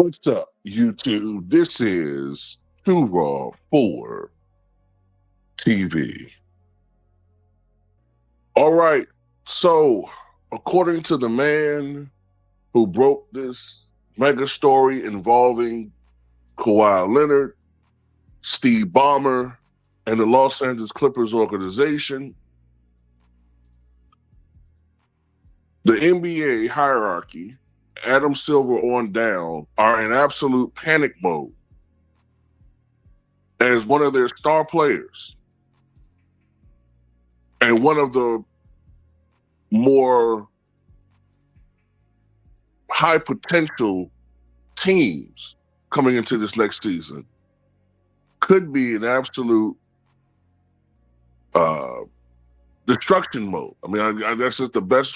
What's up, YouTube? This is Too Raw for TV. All right, so according to the man who broke this mega story involving Kawhi Leonard, Steve Ballmer, and the Los Angeles Clippers organization, the NBA hierarchy, Adam Silver on down, are in absolute panic mode as one of their star players and one of the more high potential teams coming into this next season could be an absolute destruction mode. I mean, that's just the best.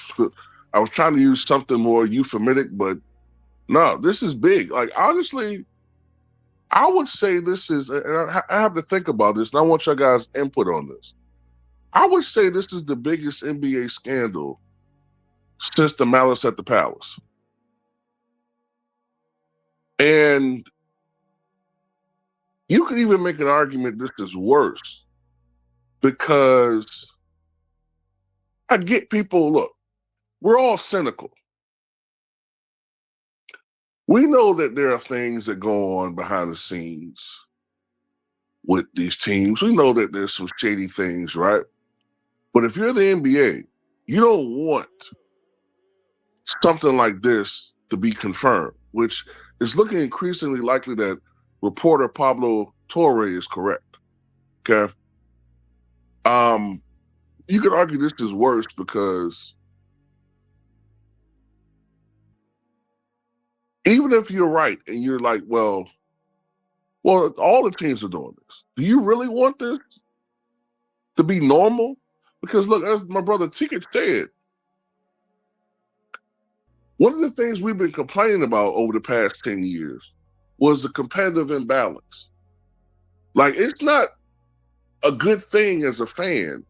I was trying to use something more euphemic, but no, this is big. Like, honestly, I would say this is, and I have to think about this, and I want your guys' input on this. I would say this is the biggest NBA scandal since the Malice at the Palace. And you could even make an argument this is worse because I get people, look, we're all cynical. We know that there are things that go on behind the scenes with these teams. We know that there's some shady things, right? But if you're the NBA, you don't want something like this to be confirmed, which is looking increasingly likely that reporter Pablo Torre is correct. Okay. You could argue this is worse because even if you're right and you're like, well, all the teams are doing this. Do you really want this to be normal? Because look, as my brother Ticket said, one of the things we've been complaining about over the past 10 years was the competitive imbalance. Like, it's not a good thing as a fan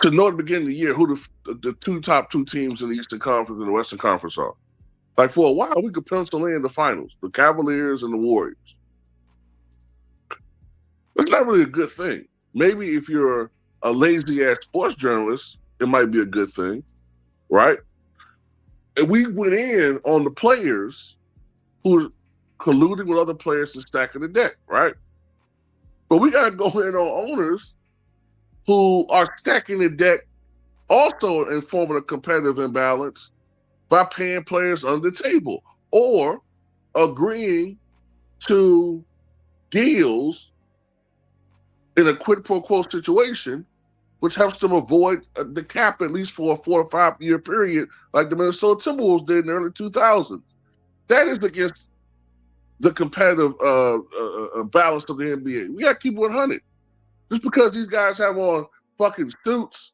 to know at the beginning of the year who the top two teams in the Eastern Conference and the Western Conference are. Like, for a while, we could pencil in the finals, the Cavaliers and the Warriors. That's not really a good thing. Maybe if you're a lazy-ass sports journalist, it might be a good thing, right? And we went in on the players who are colluding with other players and stacking the deck, right? But we got to go in on owners who are stacking the deck also in forming a competitive imbalance by paying players under the table or agreeing to deals in a quid pro quo situation, which helps them avoid the cap at least for a 4 or 5 year period, like the Minnesota Timberwolves did in the early 2000s. That is against the competitive balance of the NBA. We got to keep 100. Just because these guys have on fucking suits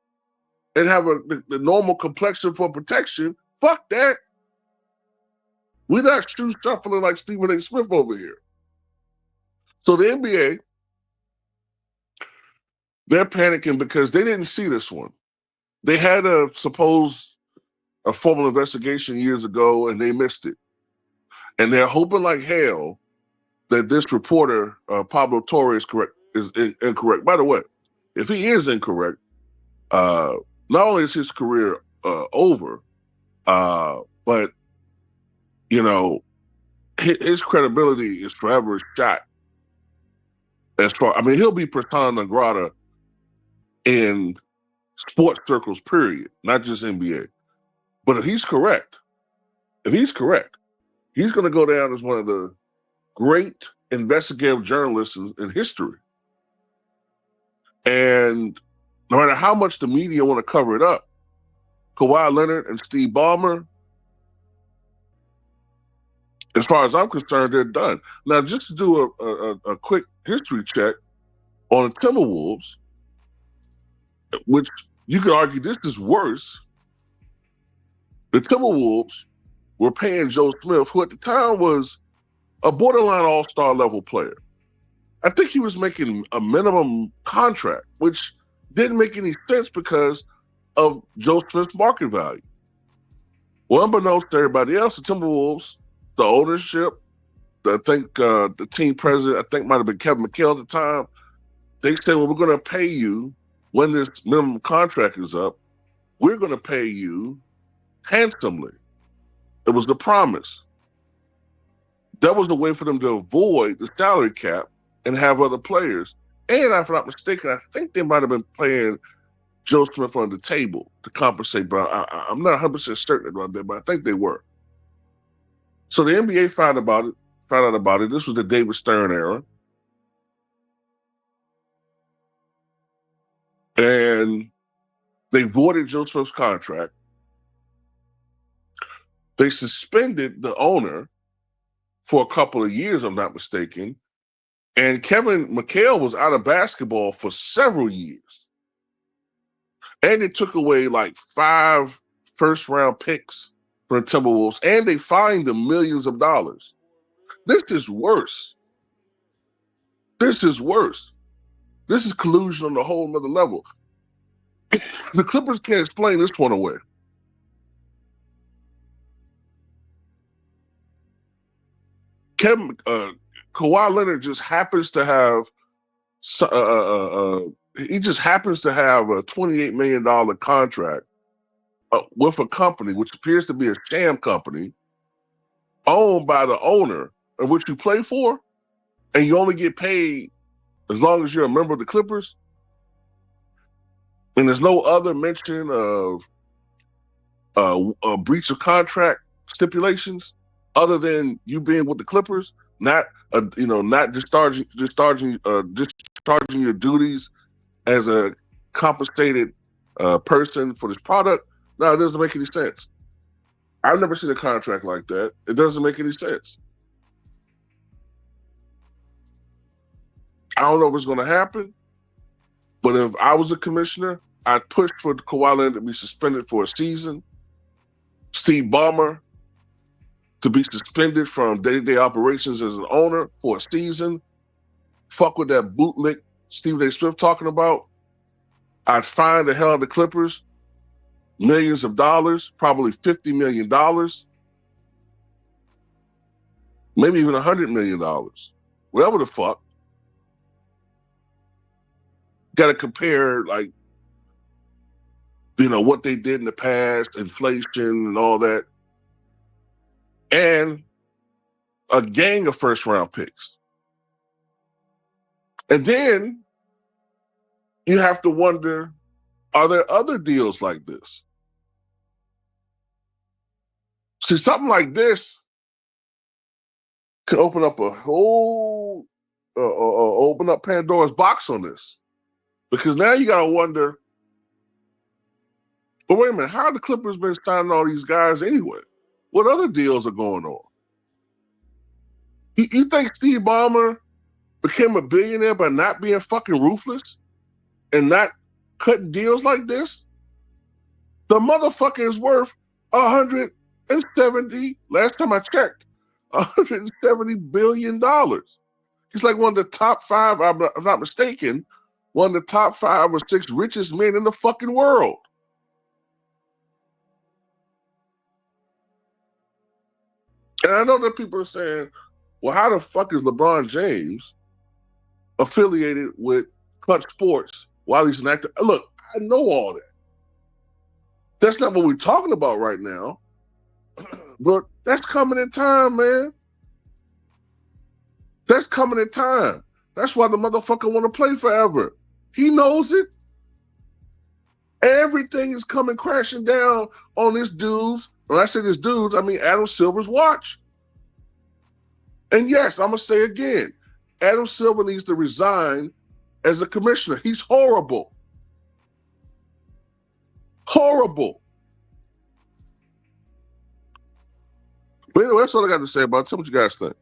and have the normal complexion for protection, fuck that. We're not shoe shuffling like Stephen A. Smith over here. So the NBA, they're panicking because they didn't see this one. They had a formal investigation years ago and they missed it. And they're hoping like hell that this reporter, Pablo Torre, is incorrect. By the way, if he is incorrect, not only is his career over, but, you know, his credibility is forever shot. He'll be persona non grata in sports circles, period, not just NBA. But if he's correct, he's going to go down as one of the great investigative journalists in history. And no matter how much the media want to cover it up, Kawhi Leonard and Steve Ballmer, as far as I'm concerned, they're done. Now, just to do a quick history check on the Timberwolves, which you could argue this is worse. The Timberwolves were paying Joe Smith, who at the time was a borderline all-star level player. I think he was making a minimum contract, which didn't make any sense because of Joe Smith's market value. Well, unbeknownst to everybody else, the Timberwolves, the ownership, I think the team president, I think might have been Kevin McHale at the time, they said, well, we're going to pay you when this minimum contract is up. We're going to pay you handsomely. It was the promise. That was the way for them to avoid the salary cap and have other players. And if I'm not mistaken, I think they might have been playing Joe Smith on the table to compensate, but I'm not 100% certain about that, but I think they were. So the NBA found out about it. This was the David Stern era. And they voided Joe Smith's contract. They suspended the owner for a couple of years, I'm not mistaken. And Kevin McHale was out of basketball for several years. And it took away like 5 first-round picks from the Timberwolves, and they fined them millions of dollars. This is worse. This is worse. This is collusion on a whole nother level. The Clippers can't explain this one away. Kawhi Leonard just happens to have he just happens to have a $28 million contract with a company which appears to be a sham company owned by the owner in which you play for, and you only get paid as long as you're a member of the Clippers. And there's no other mention of a breach of contract stipulations other than you being with the Clippers, not not discharging your duties as a compensated person for this product. No, it doesn't make any sense. I've never seen a contract like that. It doesn't make any sense. I don't know if it's going to happen, but if I was a commissioner, I'd push for Kawhi Leonard to be suspended for a season, Steve Ballmer to be suspended from day-to-day operations as an owner for a season. Fuck with that bootlick Stephen A. Smith talking about. I'd fine the hell out of the Clippers, millions of dollars, probably $50 million, maybe even $100 million, whatever the fuck. Got to compare, like, what they did in the past, inflation and all that, and a gang of first-round picks. And then you have to wonder, are there other deals like this? See, something like this could open up a whole, open up Pandora's box on this. Because now you got to wonder, but wait a minute, how have the Clippers been signing all these guys anyway? What other deals are going on? You think Steve Ballmer became a billionaire by not being fucking ruthless and not cutting deals like this? The motherfucker is worth 170, last time I checked, $170 billion. He's like one of the top 5, I'm not mistaken, one of the top 5 or 6 richest men in the fucking world. And I know that people are saying, well, how the fuck is LeBron James affiliated with Clutch Sports while he's an actor? Look, I know all that. That's not what we're talking about right now. But that's coming in time, man. That's coming in time. That's why the motherfucker want to play forever. He knows it. Everything is coming crashing down on this dude's, when I say this dude's, I mean Adam Silver's watch. And yes, I'm going to say again, Adam Silver needs to resign as a commissioner. He's horrible. Horrible. But anyway, that's all I got to say about it. Tell me what you guys think.